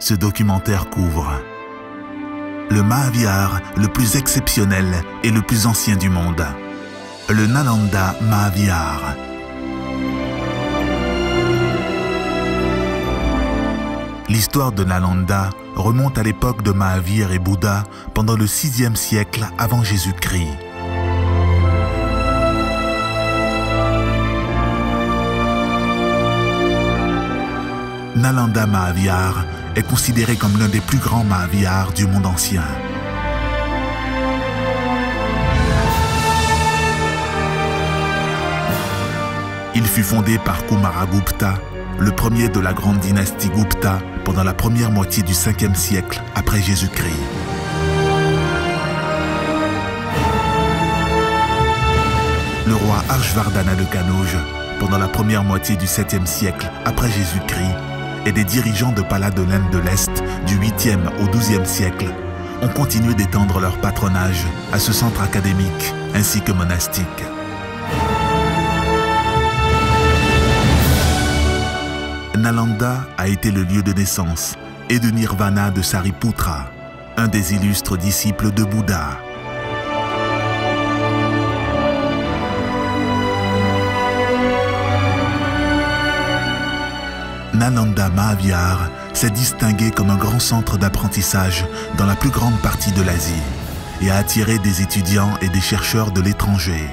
Ce documentaire couvre le Mahavihar le plus exceptionnel et le plus ancien du monde, le Nalanda Mahavihar. L'histoire de Nalanda remonte à l'époque de Mahavir et Bouddha pendant le 6e siècle avant Jésus-Christ. Nalanda Mahavihar est considéré comme l'un des plus grands Mahavihars du monde ancien. Il fut fondé par Kumaragupta, le premier de la grande dynastie Gupta pendant la première moitié du 5e siècle après Jésus-Christ. Le roi Harshvardhana de Kanauj, pendant la première moitié du 7e siècle après Jésus-Christ, et des dirigeants de palats de l'Inde de l'Est du 8e au 12e siècle ont continué d'étendre leur patronage à ce centre académique ainsi que monastique. Nalanda a été le lieu de naissance et de nirvana de Sariputra, un des illustres disciples de Bouddha. Nalanda Mahavihar s'est distingué comme un grand centre d'apprentissage dans la plus grande partie de l'Asie et a attiré des étudiants et des chercheurs de l'étranger.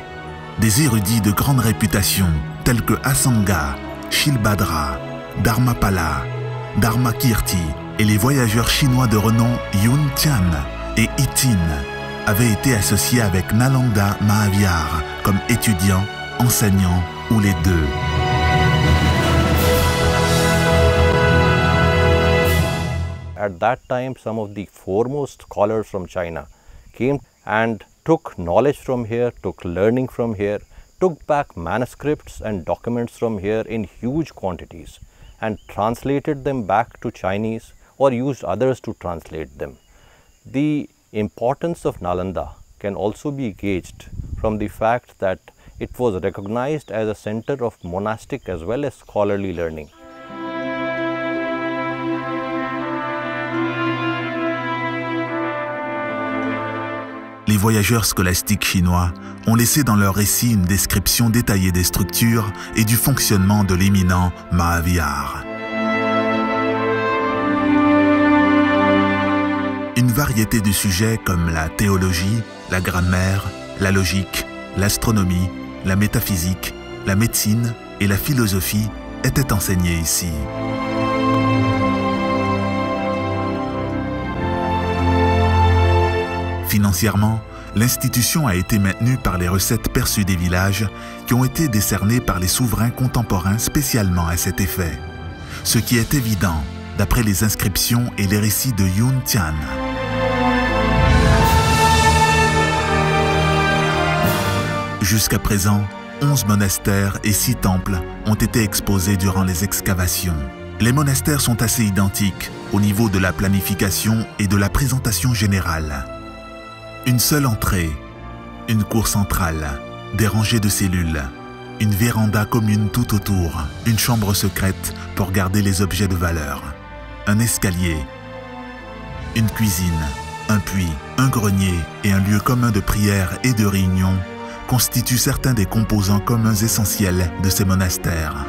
Des érudits de grande réputation tels que Asanga, Shilbhadra, Dharmapala, Dharmakirti et les voyageurs chinois de renom Yun Tian et Itin avaient été associés avec Nalanda Mahavihar comme étudiants, enseignants ou les deux. At that time, some of the foremost scholars from China came and took knowledge from here, took learning from here, took back manuscripts and documents from here in huge quantities and translated them back to Chinese or used others to translate them. The importance of Nalanda can also be gauged from the fact that it was recognized as a center of monastic as well as scholarly learning. Les voyageurs scolastiques chinois ont laissé dans leur récit une description détaillée des structures et du fonctionnement de l'éminent Mahavihar. Une variété de sujets comme la théologie, la grammaire, la logique, l'astronomie, la métaphysique, la médecine et la philosophie étaient enseignés ici. Financièrement, l'institution a été maintenue par les recettes perçues des villages qui ont été décernées par les souverains contemporains spécialement à cet effet. Ce qui est évident d'après les inscriptions et les récits de Yun Tian. Jusqu'à présent, 11 monastères et 6 temples ont été exposés durant les excavations. Les monastères sont assez identiques au niveau de la planification et de la présentation générale. Une seule entrée, une cour centrale, des rangées de cellules, une véranda commune tout autour, une chambre secrète pour garder les objets de valeur, un escalier, une cuisine, un puits, un grenier et un lieu commun de prière et de réunion constituent certains des composants communs essentiels de ces monastères.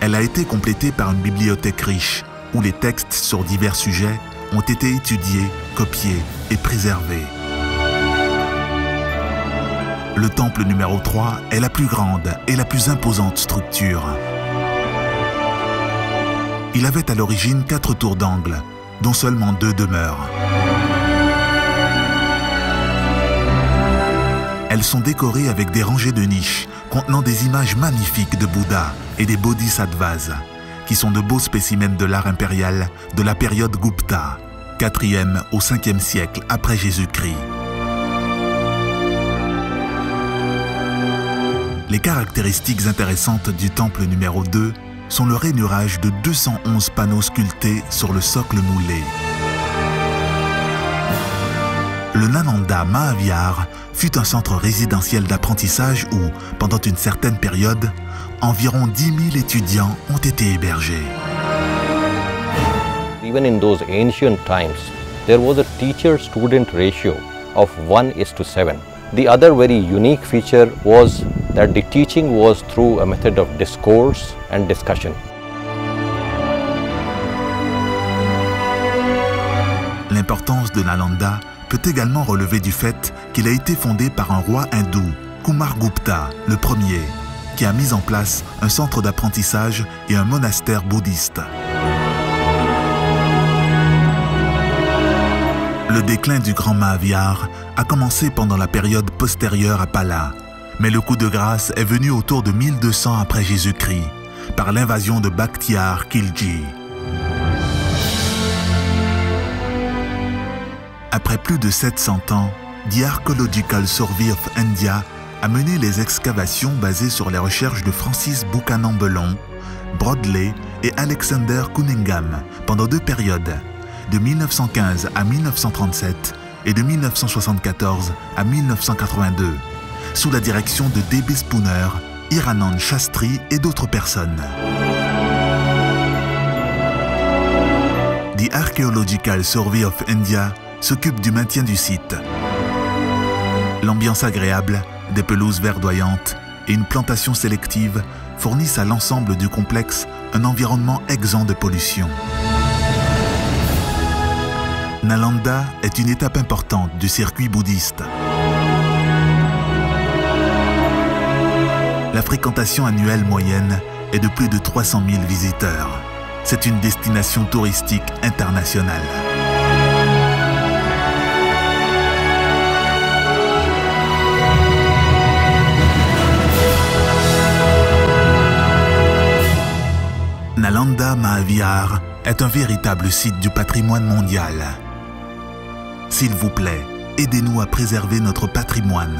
Elle a été complétée par une bibliothèque riche où les textes sur divers sujets ont été étudiés, copiés et préservés. Le temple numéro 3 est la plus grande et la plus imposante structure. Il avait à l'origine 4 tours d'angle, dont seulement 2 demeurent. Elles sont décorées avec des rangées de niches contenant des images magnifiques de Bouddha et des bodhisattvas, qui sont de beaux spécimens de l'art impérial de la période Gupta, 4e au 5e siècle après Jésus-Christ. Les caractéristiques intéressantes du temple numéro 2 sont le rainurage de 211 panneaux sculptés sur le socle moulé. Le Nalanda Mahavihar fut un centre résidentiel d'apprentissage où, pendant une certaine période, environ 10 000 étudiants ont été hébergés. Even in those ancient times, there was a teacher-student ratio of 1:7. The other very unique feature was that the teaching was through a method of discourse and discussion. L'importance de Nalanda peut également relever du fait qu'il a été fondé par un roi hindou, Kumargupta, le premier, qui a mis en place un centre d'apprentissage et un monastère bouddhiste. Le déclin du grand Mahavihar a commencé pendant la période postérieure à Pala, mais le coup de grâce est venu autour de 1200 après Jésus-Christ, par l'invasion de Bakhtiyar Khilji. Après plus de 700 ans, The Archaeological Survey of India a mené les excavations basées sur les recherches de Francis Buchanan Bellon, Broadley et Alexander Cunningham pendant 2 périodes, de 1915 à 1937 et de 1974 à 1982, sous la direction de D.B. Spooner, Hiranand Shastri et d'autres personnes. The Archaeological Survey of India s'occupe du maintien du site. L'ambiance agréable, des pelouses verdoyantes et une plantation sélective fournissent à l'ensemble du complexe un environnement exempt de pollution. Nalanda est une étape importante du circuit bouddhiste. La fréquentation annuelle moyenne est de plus de 300 000 visiteurs. C'est une destination touristique internationale. Nalanda Mahavihar est un véritable site du patrimoine mondial. S'il vous plaît, aidez-nous à préserver notre patrimoine.